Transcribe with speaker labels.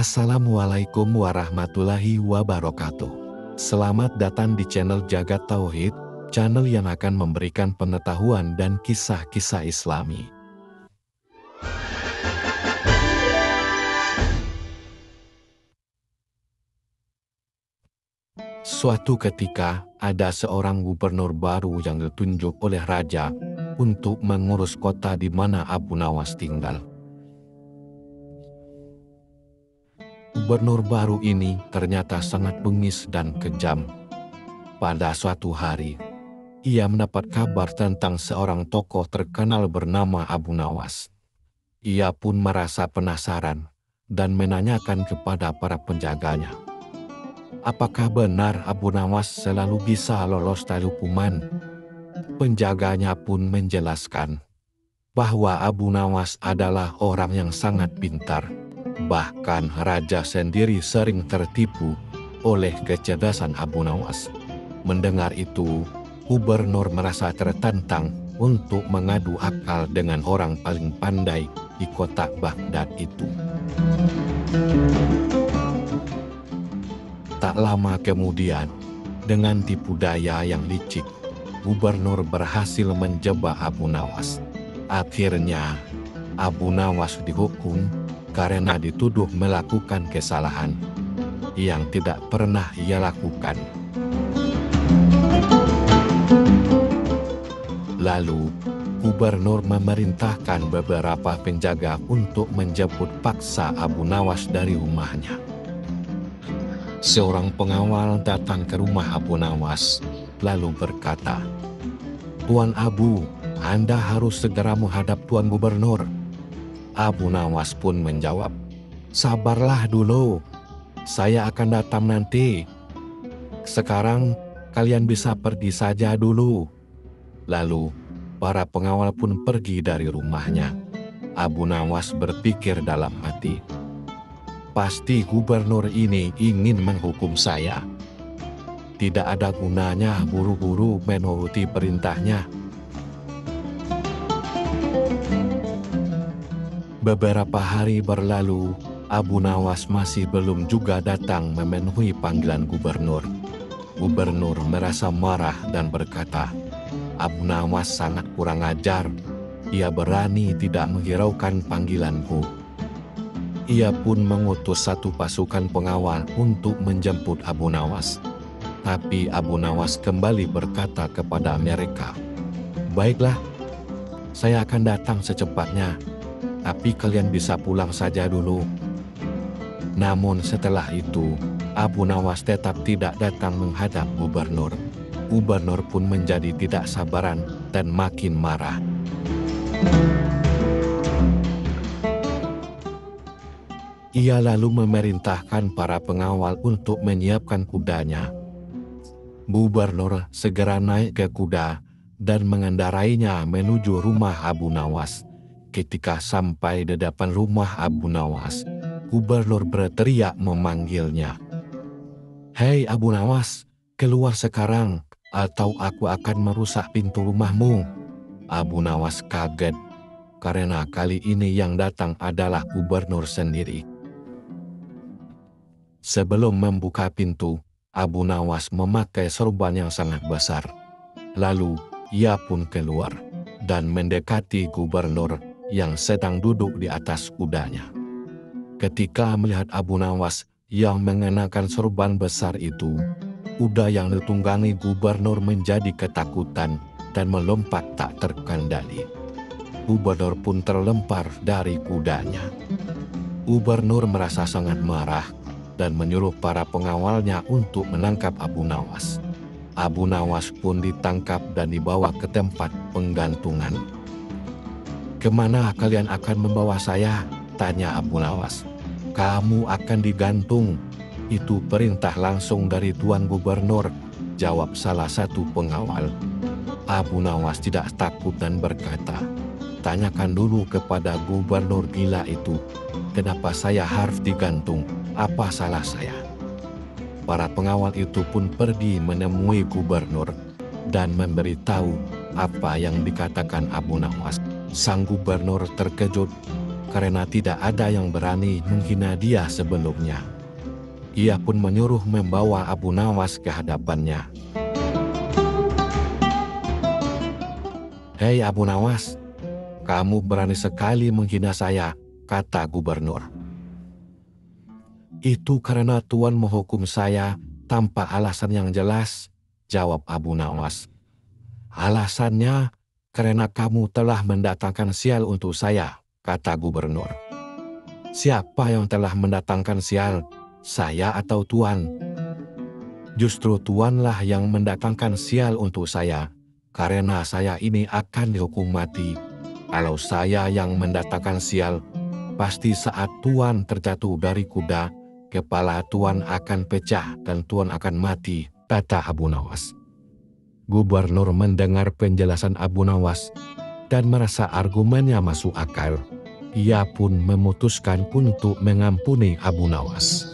Speaker 1: Assalamualaikum warahmatullahi wabarakatuh. Selamat datang di channel Jagat Tauhid, channel yang akan memberikan pengetahuan dan kisah-kisah Islami. Suatu ketika, ada seorang gubernur baru yang ditunjuk oleh raja untuk mengurus kota di mana Abu Nawas tinggal. Gubernur baru ini ternyata sangat bengis dan kejam. Pada suatu hari, ia mendapat kabar tentang seorang tokoh terkenal bernama Abu Nawas. Ia pun merasa penasaran dan menanyakan kepada para penjaganya. Apakah benar Abu Nawas selalu bisa lolos dari hukuman? Penjaganya pun menjelaskan bahwa Abu Nawas adalah orang yang sangat pintar. Bahkan raja sendiri sering tertipu oleh kecerdasan Abu Nawas. Mendengar itu, gubernur merasa tertantang untuk mengadu akal dengan orang paling pandai di kota Baghdad itu. Tak lama kemudian, dengan tipu daya yang licik, gubernur berhasil menjebak Abu Nawas. Akhirnya, Abu Nawas dihukum karena dituduh melakukan kesalahan yang tidak pernah ia lakukan. Lalu, gubernur memerintahkan beberapa penjaga untuk menjemput paksa Abu Nawas dari rumahnya. Seorang pengawal datang ke rumah Abu Nawas, lalu berkata, "Tuan Abu, Anda harus segera menghadap Tuan Gubernur." Abu Nawas pun menjawab, "Sabarlah dulu, saya akan datang nanti. Sekarang kalian bisa pergi saja dulu." Lalu, para pengawal pun pergi dari rumahnya. Abu Nawas berpikir dalam hati, "Pasti gubernur ini ingin menghukum saya. Tidak ada gunanya buru-buru menuruti perintahnya." Beberapa hari berlalu, Abu Nawas masih belum juga datang memenuhi panggilan gubernur. Gubernur merasa marah dan berkata, "Abu Nawas sangat kurang ajar. Ia berani tidak menghiraukan panggilanku." Ia pun mengutus satu pasukan pengawal untuk menjemput Abu Nawas. Tapi Abu Nawas kembali berkata kepada mereka, "Baiklah, saya akan datang secepatnya. Tapi kalian bisa pulang saja dulu." Namun setelah itu, Abu Nawas tetap tidak datang menghadap gubernur. Gubernur pun menjadi tidak sabaran dan makin marah. Ia lalu memerintahkan para pengawal untuk menyiapkan kudanya. Gubernur segera naik ke kuda dan mengendarainya menuju rumah Abu Nawas. Ketika sampai di depan rumah Abu Nawas, gubernur berteriak memanggilnya, "Hei Abu Nawas, keluar sekarang atau aku akan merusak pintu rumahmu." Abu Nawas kaget karena kali ini yang datang adalah gubernur sendiri. Sebelum membuka pintu, Abu Nawas memakai sorban yang sangat besar. Lalu ia pun keluar dan mendekati gubernur yang sedang duduk di atas kudanya. Ketika melihat Abu Nawas yang mengenakan sorban besar itu, kuda yang ditunggangi gubernur menjadi ketakutan dan melompat tak terkendali. Gubernur pun terlempar dari kudanya. Gubernur merasa sangat marah dan menyuruh para pengawalnya untuk menangkap Abu Nawas. Abu Nawas pun ditangkap dan dibawa ke tempat penggantungan. "Kemana kalian akan membawa saya?" tanya Abu Nawas. "Kamu akan digantung. Itu perintah langsung dari Tuan Gubernur," jawab salah satu pengawal. Abu Nawas tidak takut dan berkata, "Tanyakan dulu kepada gubernur gila itu, kenapa saya harus digantung? Apa salah saya?" Para pengawal itu pun pergi menemui gubernur dan memberitahu apa yang dikatakan Abu Nawas. Sang gubernur terkejut karena tidak ada yang berani menghina dia sebelumnya. Ia pun menyuruh membawa Abu Nawas ke hadapannya. "Hei Abu Nawas, kamu berani sekali menghina saya," kata gubernur. "Itu karena Tuan menghukum saya tanpa alasan yang jelas," jawab Abu Nawas. "Alasannya karena kamu telah mendatangkan sial untuk saya," kata gubernur. "Siapa yang telah mendatangkan sial, saya atau Tuan?" "Justru Tuanlah yang mendatangkan sial untuk saya, karena saya ini akan dihukum mati. Kalau saya yang mendatangkan sial, pasti saat Tuan terjatuh dari kuda, kepala Tuan akan pecah dan Tuan akan mati," kata Abu Nawas. Gubernur mendengar penjelasan Abu Nawas dan merasa argumennya masuk akal. Ia pun memutuskan untuk mengampuni Abu Nawas.